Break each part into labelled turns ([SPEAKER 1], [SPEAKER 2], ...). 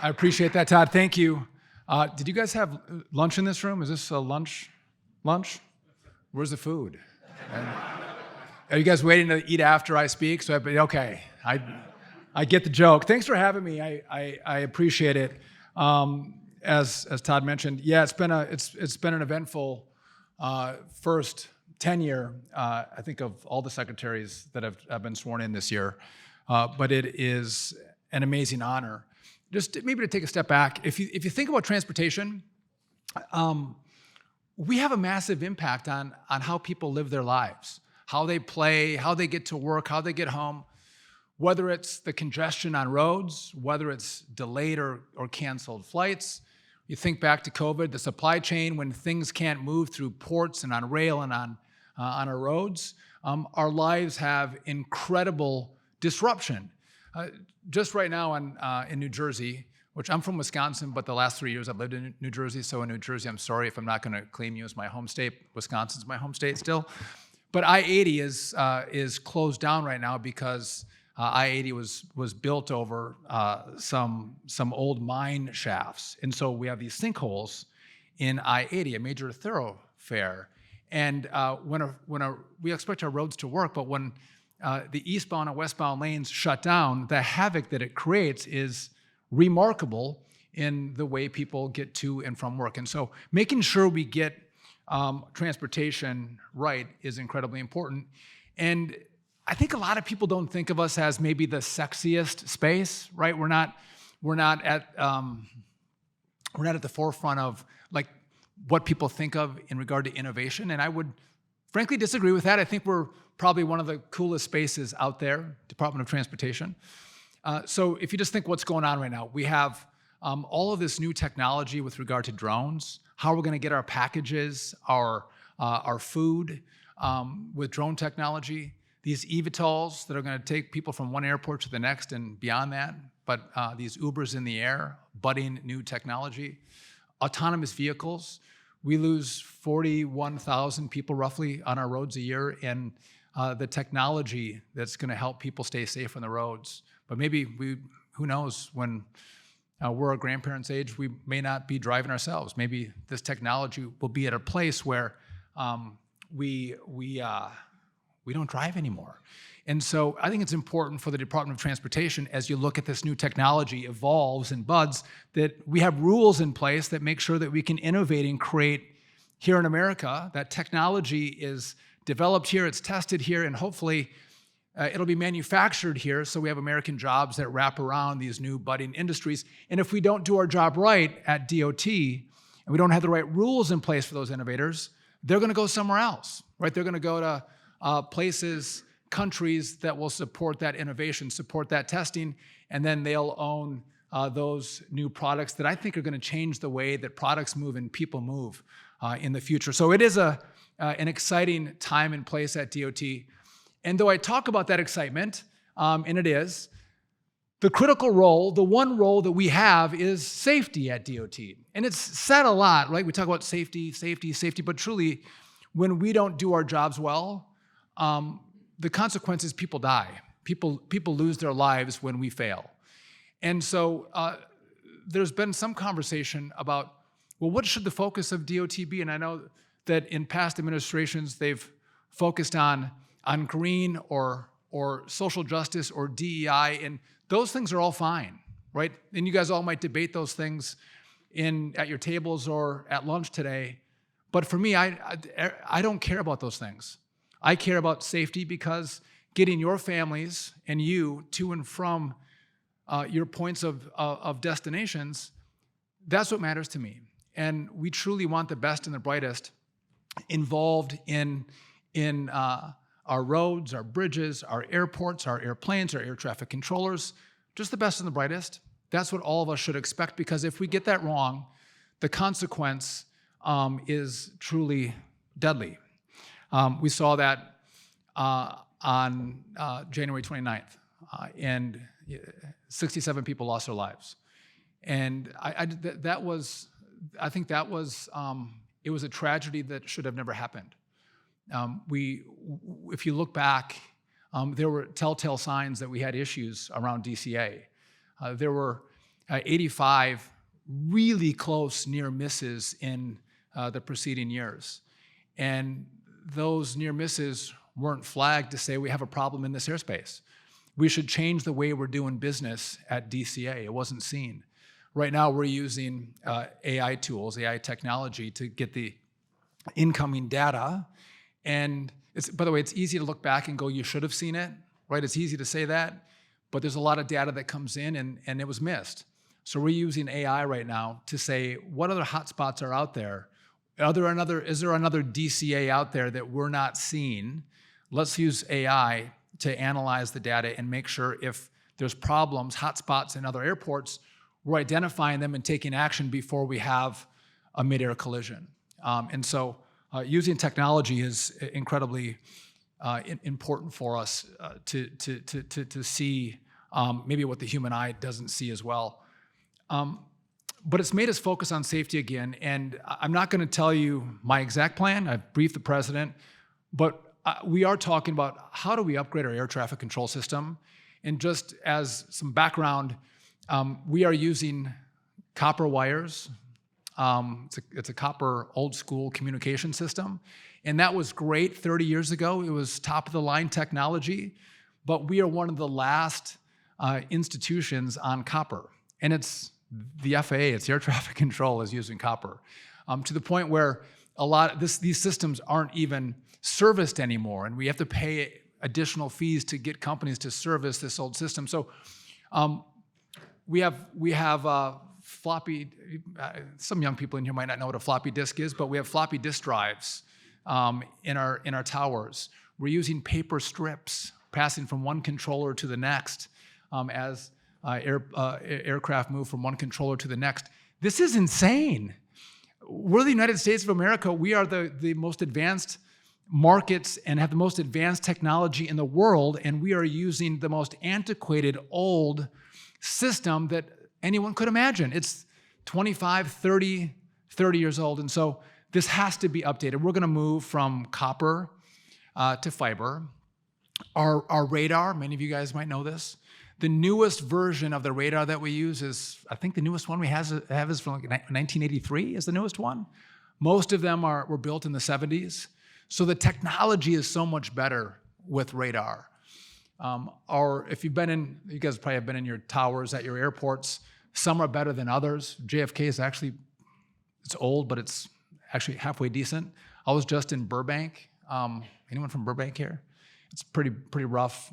[SPEAKER 1] I appreciate that, Todd. Thank you. Did you guys have lunch in this room? Is this a lunch? Where's the food? Are you guys waiting to eat after I speak? Okay, I get the joke. Thanks for having me. I appreciate it. As Todd mentioned, yeah, it's been an eventful first tenure, I think, of all the secretaries that have been sworn in this year. But it is an amazing honor. Just maybe to take a step back, if you think about transportation, we have a massive impact on how people live their lives, how they play, how they get to work, how they get home, whether it's the congestion on roads, whether it's delayed or canceled flights. You think back to COVID, the supply chain, when things can't move through ports and on rail and on our roads, our lives have incredible disruption. Just right now in New Jersey, which I'm from Wisconsin, but the last 3 years I've lived in New Jersey. So in New Jersey, I'm sorry if I'm not going to claim you as my home state. Wisconsin's my home state still. But I-80 is closed down right now because I-80 was built over some old mine shafts. And so we have these sinkholes in I-80, a major thoroughfare. And we expect our roads to work, but when the eastbound and westbound lanes shut down, the havoc that it creates is remarkable in the way people get to and from work. And so making sure we get transportation right is incredibly important. And I think a lot of people don't think of us as maybe the sexiest space, right? We're not at the forefront of like what people think of in regard to innovation. And I would frankly disagree with that. I think we're probably one of the coolest spaces out there, Department of Transportation. So if you just think what's going on right now, we have all of this new technology with regard to drones, how we're going to get our packages, our food with drone technology, these eVTOLs that are going to take people from one airport to the next and beyond that, but these Ubers in the air, budding new technology, autonomous vehicles. We lose 41,000 people roughly on our roads a year, and the technology that's going to help people stay safe on the roads. But maybe who knows, when we're a grandparents' age, we may not be driving ourselves. Maybe this technology will be at a place where we don't drive anymore. And so I think it's important for the Department of Transportation, as you look at this new technology evolves and buds, that we have rules in place that make sure that we can innovate and create here in America. That technology is developed here, it's tested here, and hopefully it'll be manufactured here, so we have American jobs that wrap around these new budding industries. And if we don't do our job right at DOT, and we don't have the right rules in place for those innovators, they're going to go somewhere else, right? They're going to go to places, countries that will support that innovation, support that testing, and then they'll own those new products that I think are going to change the way that products move and people move in the future. So it is an exciting time and place at DOT. And though I talk about that excitement, and it is, the critical role, the one role that we have is safety at DOT. And it's said a lot, right? We talk about safety, but truly, when we don't do our jobs well, the consequence is people die. People lose their lives when we fail. And so there's been some conversation about, well, what should the focus of DOT be? And I know that in past administrations, they've focused on green or social justice or DEI, and those things are all fine, right? And you guys all might debate those things at your tables or at lunch today. But for me, I don't care about those things. I care about safety, because getting your families and you to and from your points of destinations, that's what matters to me. And we truly want the best and the brightest involved in our roads, our bridges, our airports, our airplanes, our air traffic controllers, just the best and the brightest. That's what all of us should expect, because if we get that wrong, the consequence is truly deadly. We saw that on January 29th, and 67 people lost their lives. And I think that was it was a tragedy that should have never happened. If you look back, there were telltale signs that we had issues around DCA. There were 85 really close near misses in the preceding years. And those near misses weren't flagged to say we have a problem in this airspace. We should change the way we're doing business at DCA. It wasn't seen. Right now we're using AI tools, AI technology to get the incoming data. And by the way, it's easy to look back and go, you should have seen it, right? It's easy to say that, but there's a lot of data that comes in and it was missed. So we're using AI right now to say, what other hotspots are out there? Is there another DCA out there that we're not seeing? Let's use AI to analyze the data and make sure if there's problems, hotspots in other airports, we're identifying them and taking action before we have a mid-air collision. And so using technology is incredibly important for us to see maybe what the human eye doesn't see as well. But it's made us focus on safety again, and I'm not going to tell you my exact plan. I've briefed the president, but we are talking about how do we upgrade our air traffic control system. And just as some background, we are using copper wires. It's a copper old school communication system. And that was great 30 years ago. It was top of the line technology, but we are one of the last institutions on copper. And it's the FAA, it's air traffic control, is using copper to the point where these systems aren't even serviced anymore, and we have to pay additional fees to get companies to service this old system. So we have floppy. Some young people in here might not know what a floppy disk is, but we have floppy disk drives in our towers. We're using paper strips, passing from one controller to the next as aircraft move from one controller to the next. This is insane. We're the United States of America. We are the most advanced markets and have the most advanced technology in the world, and we are using the most antiquated, old system that anyone could imagine. It's 25, 30 years old, and so this has to be updated. We're going to move from copper to fiber. Our radar, many of you guys might know this, the newest version of the radar that we use is, I think the newest one we have is from like 1983 is the newest one. Most of them were built in the 70s. So the technology is so much better with radar. If you've been you guys probably have been in your towers at your airports. Some are better than others. JFK is actually, it's old, but it's actually halfway decent. I was just in Burbank. Anyone from Burbank here? It's pretty rough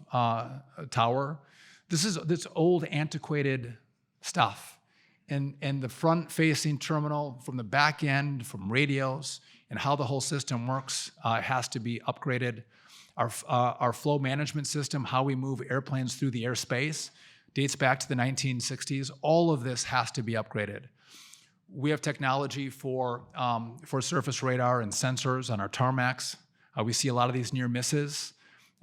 [SPEAKER 1] tower. This old antiquated stuff. And the front-facing terminal from the back end, from radios, and how the whole system works has to be upgraded. Our flow management system, how we move airplanes through the airspace, dates back to the 1960s. All of this has to be upgraded. We have technology for surface radar and sensors on our tarmacs. We see a lot of these near misses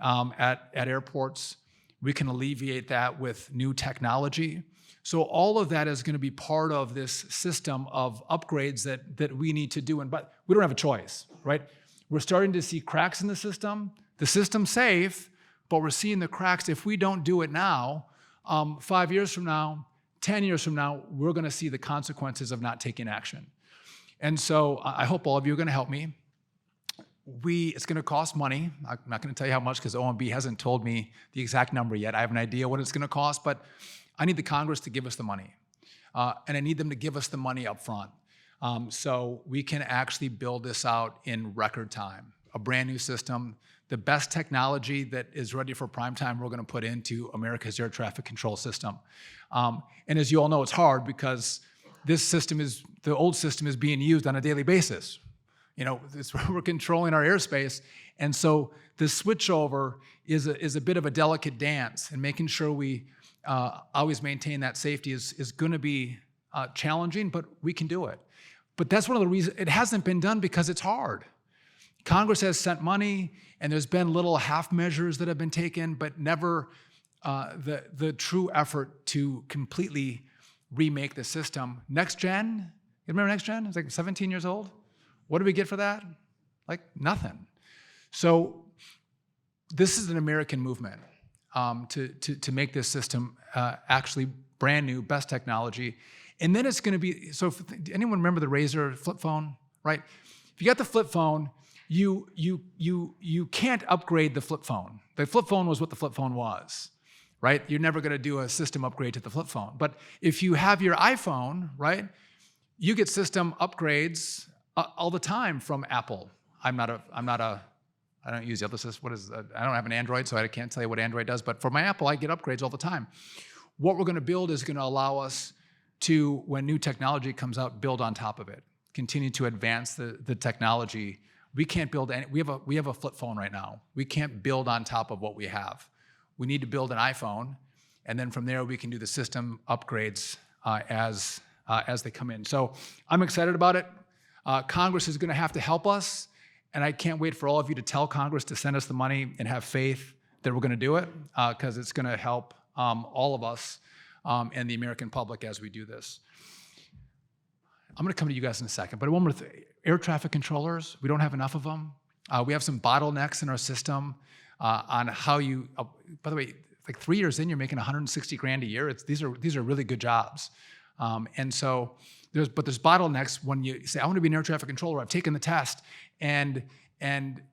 [SPEAKER 1] at airports. We can alleviate that with new technology. So all of that is going to be part of this system of upgrades that we need to do. But we don't have a choice, right? We're starting to see cracks in the system. The system's safe, but we're seeing the cracks. If we don't do it now, 5 years from now, 10 years from now, we're going to see the consequences of not taking action. And so I hope all of you are going to help me. It's going to cost money. I'm not going to tell you how much because OMB hasn't told me the exact number yet. I have an idea what it's going to cost, but I need the Congress to give us the money. And I need them to give us the money up front so we can actually build this out in record time. A brand new system, the best technology that is ready for prime time we're going to put into America's air traffic control system. And as you all know, it's hard because the old system is being used on a daily basis. You know, we're controlling our airspace. And so the switchover is a bit of a delicate dance, and making sure we always maintain that safety is going to be challenging, but we can do it. But that's one of the reasons it hasn't been done, because it's hard. Congress has sent money, and there's been little half measures that have been taken, but never the true effort to completely remake the system. Next Gen, you remember Next Gen? It's like 17 years old. What did we get for that? Like nothing. So this is an American movement. to make this system actually brand new, best technology. And then it's going to be, so if anyone remember the Razor flip phone, right? If you got the flip phone, you can't upgrade the flip phone. The flip phone was what the flip phone was, right? You're never going to do a system upgrade to the flip phone. But if you have your iPhone, right, you get system upgrades all the time from Apple. I don't use the other system. I don't have an Android, so I can't tell you what Android does. But for my Apple, I get upgrades all the time. What we're going to build is going to allow us to, when new technology comes out, build on top of it, continue to advance the technology. We can't build any, we have a flip phone right now. We can't build on top of what we have. We need to build an iPhone, and then from there we can do the system upgrades as they come in. So I'm excited about it. Congress is going to have to help us, and I can't wait for all of you to tell Congress to send us the money and have faith that we're going to do it, because it's going to help all of us and the American public as we do this. I'm going to come to you guys in a second, but one more thing. Air traffic controllers, we don't have enough of them. We have some bottlenecks in our system on how you, by the way, like 3 years in, you're making 160 grand a year. These are really good jobs. And so there's bottlenecks when you say, I want to be an air traffic controller. I've taken the test, and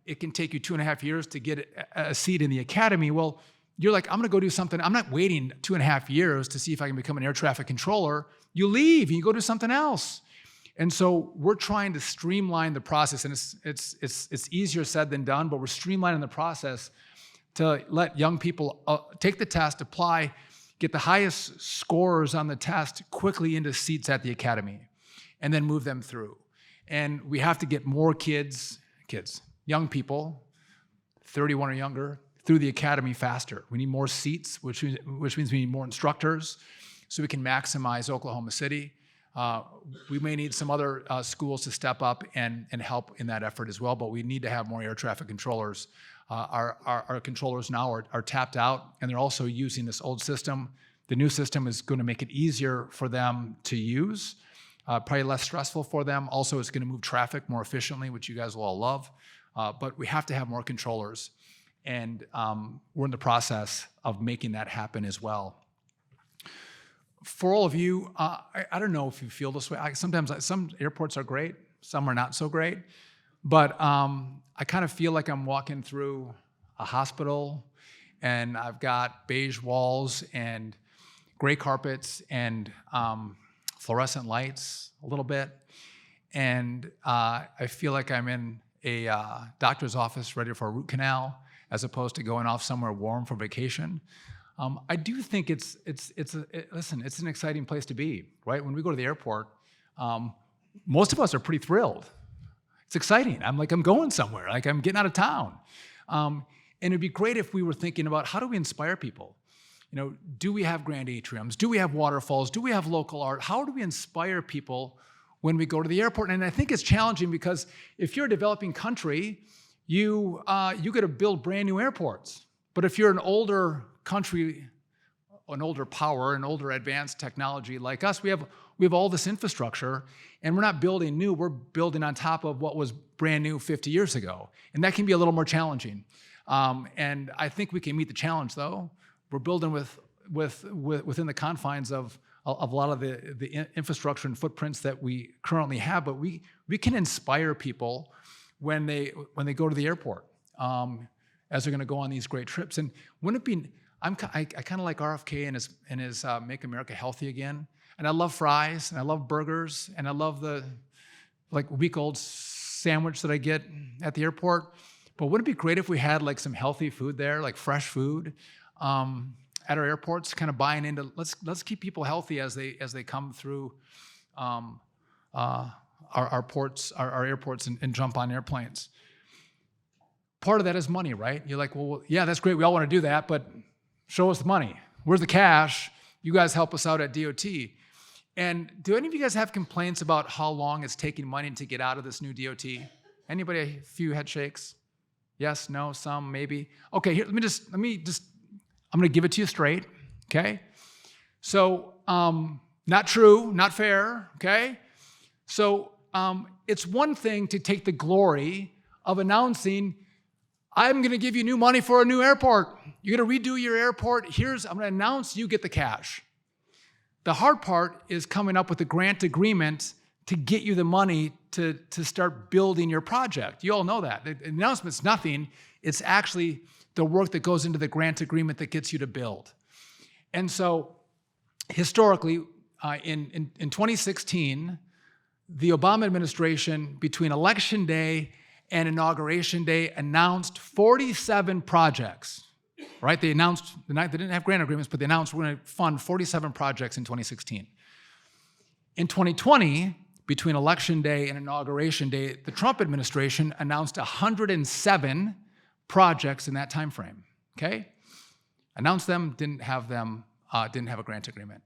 [SPEAKER 1] it can take you 2.5 years to get a seat in the academy. Well, you're like, I'm going to go do something. I'm not waiting 2.5 years to see if I can become an air traffic controller. You leave and you go do something else. And so we're trying to streamline the process, and it's easier said than done, but we're streamlining the process to let young people take the test, apply, get the highest scores on the test quickly into seats at the academy, and then move them through. And we have to get more kids, young people, 31 or younger, through the academy faster. We need more seats, which means we need more instructors, so we can maximize Oklahoma City. We may need some other schools to step up and help in that effort as well, but we need to have more air traffic controllers. Our controllers now are tapped out, and they're also using this old system. The new system is going to make it easier for them to use, probably less stressful for them. Also, it's going to move traffic more efficiently, which you guys will all love. But we have to have more controllers, and we're in the process of making that happen as well. For all of you, I don't know if you feel this way. Sometimes some airports are great, some are not so great, but I kind of feel like I'm walking through a hospital, and I've got beige walls and gray carpets and fluorescent lights a little bit, and I feel like I'm in a doctor's office ready for a root canal as opposed to going off somewhere warm for vacation. I do think it's an exciting place to be, right? When we go to the airport, most of us are pretty thrilled. It's exciting. I'm going somewhere, like I'm getting out of town. And it'd be great if we were thinking about, how do we inspire people? Do we have grand atriums? Do we have waterfalls? Do we have local art? How do we inspire people when we go to the airport? And I think it's challenging because if you're a developing country, you got to build brand new airports. But if you're an older country, an older power, an older advanced technology like us, we have all this infrastructure, and we're not building new, we're building on top of what was brand new 50 years ago. And that can be a little more challenging. And I think we can meet the challenge, though. We're building within the confines of a lot of the infrastructure and footprints that we currently have, but we can inspire people when they go to the airport, as they're going to go on these great trips. And wouldn't it be, I kind of like RFK and his Make America Healthy Again. And I love fries, and I love burgers, and I love the week-old sandwich that I get at the airport. But wouldn't it be great if we had some healthy food there, like fresh food, at our airports, kind of buying into, let's keep people healthy as they come through our ports, our airports, and jump on airplanes. Part of that is money, right? You're like, well, yeah, that's great. We all want to do that, but show us the money. Where's the cash? You guys help us out at DOT. And do any of you guys have complaints about how long it's taking money to get out of this new DOT? Anybody? A few head shakes? Yes, no, some, maybe. Okay, here, I'm going to give it to you straight, okay? So, not true, not fair, okay? So, it's one thing to take the glory of announcing I'm going to give you new money for a new airport. You're going to redo your airport. I'm going to announce you get the cash. The hard part is coming up with a grant agreement to get you the money to start building your project. You all know that. The announcement's nothing. It's actually the work that goes into the grant agreement that gets you to build. And so historically, in 2016, the Obama administration, between Election Day and Inauguration Day, announced 47 projects, right? They announced, they didn't have grant agreements, but they announced we're going to fund 47 projects in 2016. In 2020, between Election Day and Inauguration Day, the Trump administration announced 107 projects in that time frame, okay? Announced them, didn't have a grant agreement.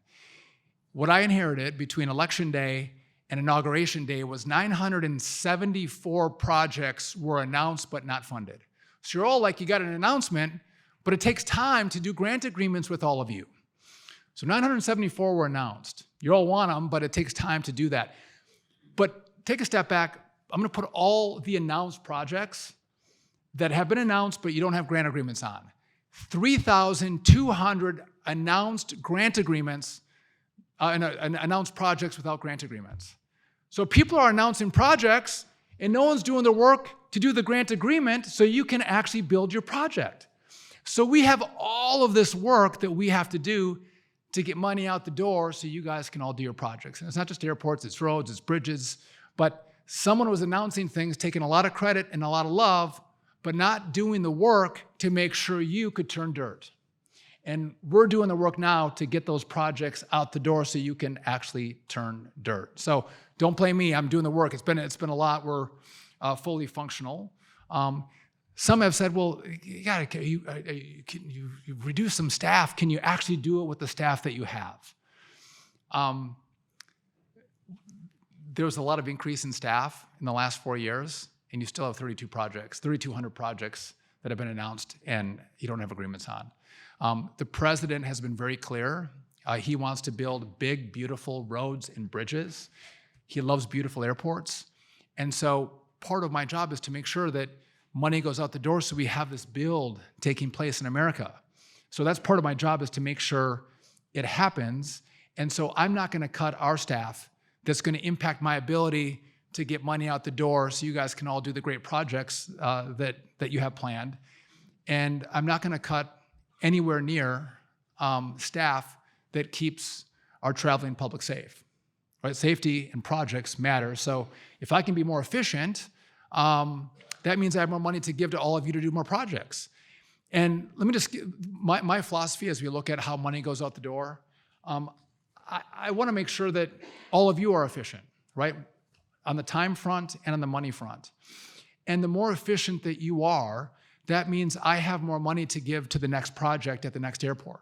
[SPEAKER 1] What I inherited between Election Day and Inauguration Day was 974 projects were announced but not funded. So you're all like, you got an announcement, but it takes time to do grant agreements with all of you. So 974 were announced. You all want them, but it takes time to do that. But take a step back. I'm going to put all the announced projects that have been announced but you don't have grant agreements on. 3,200 announced grant agreements and announced projects without grant agreements. So people are announcing projects and no one's doing the work to do the grant agreement so you can actually build your project. So we have all of this work that we have to do to get money out the door so you guys can all do your projects. And it's not just airports, it's roads, it's bridges, but someone was announcing things, taking a lot of credit and a lot of love, but not doing the work to make sure you could turn dirt. And we're doing the work now to get those projects out the door so you can actually turn dirt. So don't blame me, I'm doing the work. It's been a lot. We're fully functional. Some have said, well, you reduce some staff. Can you actually do it with the staff that you have? There was a lot of increase in staff in the last 4 years, and you still have 3,200 projects that have been announced and you don't have agreements on. The president has been very clear. He wants to build big, beautiful roads and bridges. He loves beautiful airports. And so part of my job is to make sure that money goes out the door so we have this build taking place in America. So that's part of my job, is to make sure it happens. And so I'm not going to cut our staff. That's going to impact my ability to get money out the door so you guys can all do the great projects that you have planned. And I'm not going to cut anywhere near staff that keeps our traveling public safe. Right? Safety and projects matter. So if I can be more efficient, that means I have more money to give to all of you to do more projects. And let me just give my philosophy as we look at how money goes out the door. I want to make sure that all of you are efficient, right? On the time front and on the money front. And the more efficient that you are, that means I have more money to give to the next project at the next airport,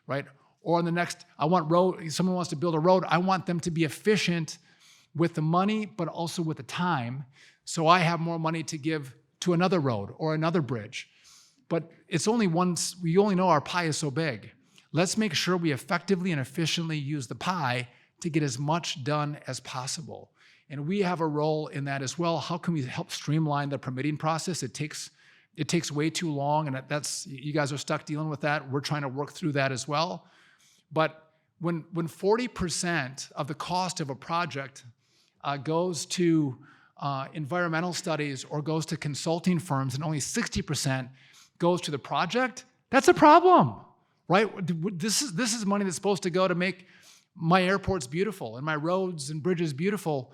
[SPEAKER 1] right? Or on the next, someone wants to build a road, I want them to be efficient with the money, but also with the time, so I have more money to give to another road or another bridge. But it's only once, we only know our pie is so big. Let's make sure we effectively and efficiently use the pie to get as much done as possible. And we have a role in that as well. How can we help streamline the permitting process? It takes way too long, and you guys are stuck dealing with that. We're trying to work through that as well. But when 40% of the cost of a project goes to environmental studies or goes to consulting firms, and only 60% goes to the project, that's a problem, right? This is money that's supposed to go to make my airports beautiful and my roads and bridges beautiful.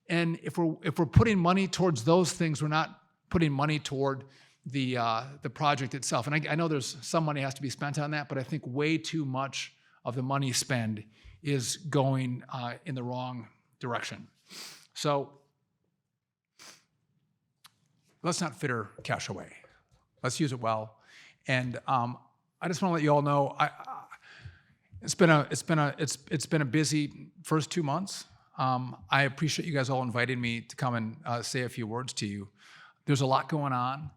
[SPEAKER 1] And if we're putting money towards those things, we're not putting money toward the project itself. And I know there's some money has to be spent on that, but I think way too much of the money spent is going in the wrong direction. So let's not fritter cash away. Let's use it well. And I just want to let you all know, it's been a busy first 2 months. I appreciate you guys all inviting me to come and say a few words to you. There's a lot going on,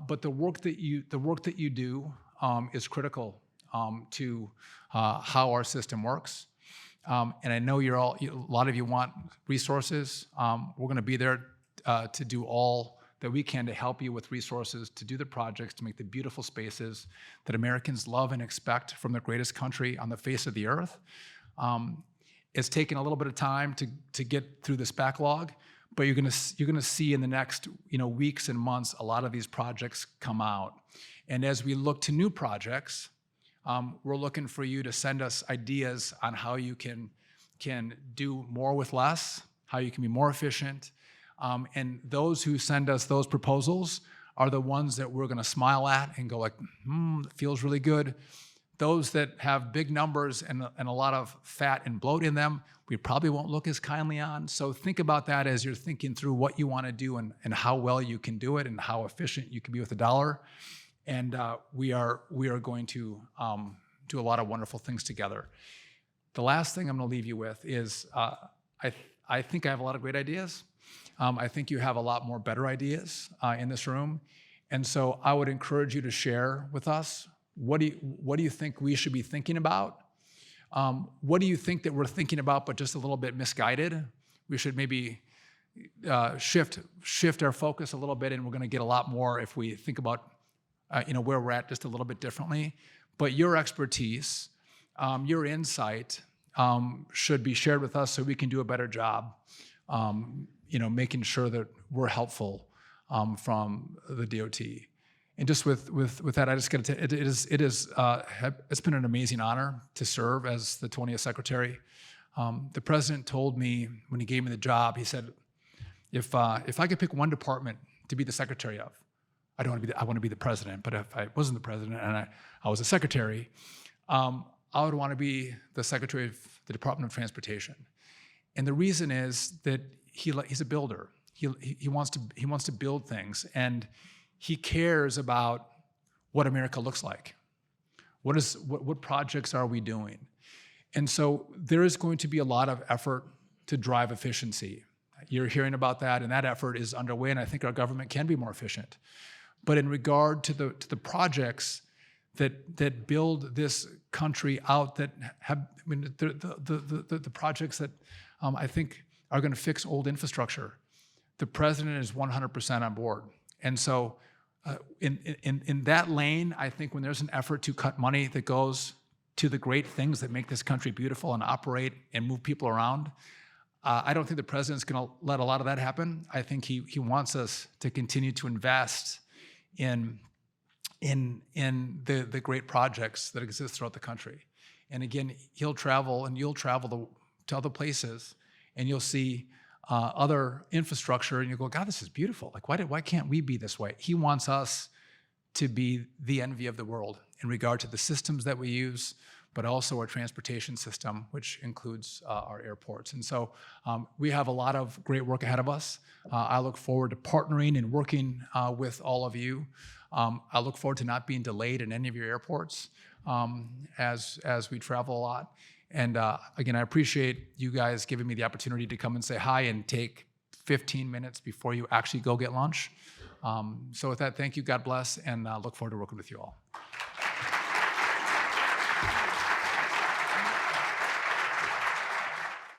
[SPEAKER 1] but the work that you do is critical to how our system works. And I know a lot of you want resources. We're going to be there to do all that we can to help you with resources to do the projects, to make the beautiful spaces that Americans love and expect from the greatest country on the face of the earth. It's taken a little bit of time to get through this backlog, but you're gonna see in the next weeks and months a lot of these projects come out. And as we look to new projects, we're looking for you to send us ideas on how you can do more with less, how you can be more efficient. And those who send us those proposals are the ones that we're gonna smile at and go like, it feels really good. Those that have big numbers and a lot of fat and bloat in them, we probably won't look as kindly on. So think about that as you're thinking through what you wanna do and how well you can do it and how efficient you can be with a dollar. And we are going to do a lot of wonderful things together. The last thing I'm gonna leave you with is I think I have a lot of great ideas. I think you have a lot more better ideas in this room. And so I would encourage you to share with us, what do you think we should be thinking about? What do you think that we're thinking about but just a little bit misguided? We should maybe shift our focus a little bit, and we're gonna get a lot more if we think about where we're at just a little bit differently. But your expertise, your insight should be shared with us so we can do a better job making sure that we're helpful from the DOT. And just with that, I just got to it's been an amazing honor to serve as the 20th Secretary. The President told me when he gave me the job, he said, if I could pick one department to be the Secretary of, I want to be the President, but if I wasn't the President and I was a Secretary, I would want to be the Secretary of the Department of Transportation. And the reason is that he's a builder. He wants to build things, and he cares about what America looks like. What projects are we doing? And so there is going to be a lot of effort to drive efficiency. You're hearing about that, and that effort is underway, and I think our government can be more efficient. But in regard to the projects that build this country out, that have the projects that I think are going to fix old infrastructure, the President is 100% on board. And so in that lane, I think when there's an effort to cut money that goes to the great things that make this country beautiful and operate and move people around, I don't think the President's going to let a lot of that happen. I think he wants us to continue to invest in the great projects that exist throughout the country. And again, he'll travel and you'll travel to other places, and you'll see other infrastructure, and you go, God, this is beautiful. Like, why can't we be this way? He wants us to be the envy of the world in regard to the systems that we use, but also our transportation system, which includes our airports. And so we have a lot of great work ahead of us. I look forward to partnering and working with all of you. I look forward to not being delayed in any of your airports as we travel a lot. And again, I appreciate you guys giving me the opportunity to come and say hi and take 15 minutes before you actually go get lunch. So with that, thank you, God bless, and look forward to working with you all.